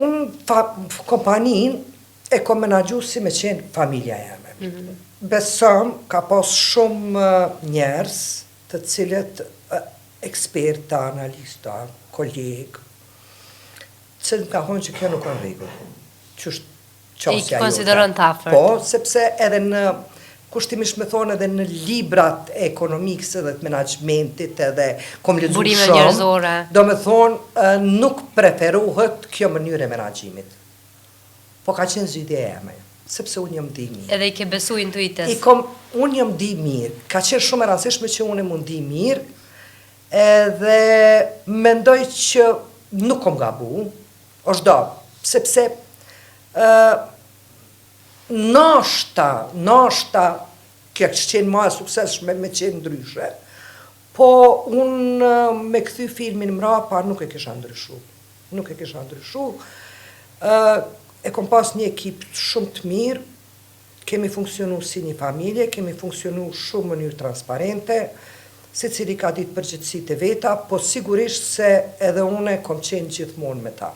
Unë kompanin e kom menagju si me qenë familja jeme. Besom ka pas shumë njerës të cilët eksperta, analista, kolegë, që ka thonë që kjo nuk ka rregull. I konsideron të afërt. Po, sepse edhe në kushtimisht me thonë edhe në librat e ekonomikës edhe të menaxhmentit edhe kom lexuar shumë. Burime njerëzore. Do me thonë nuk preferohet kjo mënyrë e menaxhimit. Po ka qenë zgjidhja eme, sepse unë jam di mirë. Edhe i ke besu intuitës. Unë jam di mirë. Ka qenë shumë e rastishme që unë mund di mirë, edhe mendoj që nuk kom gabu, është do, sepse nashta kjo që qenë ma e sukseshme me qenë ndryshe, po unë me këthy filmin mrapa nuk e kisha ndryshu. Nuk e kisha ndryshu. E kom pas një ekip shumë të mirë, kemi funksionu si një familje, kemi funksionu shumë mënyrë transparente, se cili ka ditë përgjithësitë e veta, po sigurisht se edhe une kom qenë gjithmonë me ta.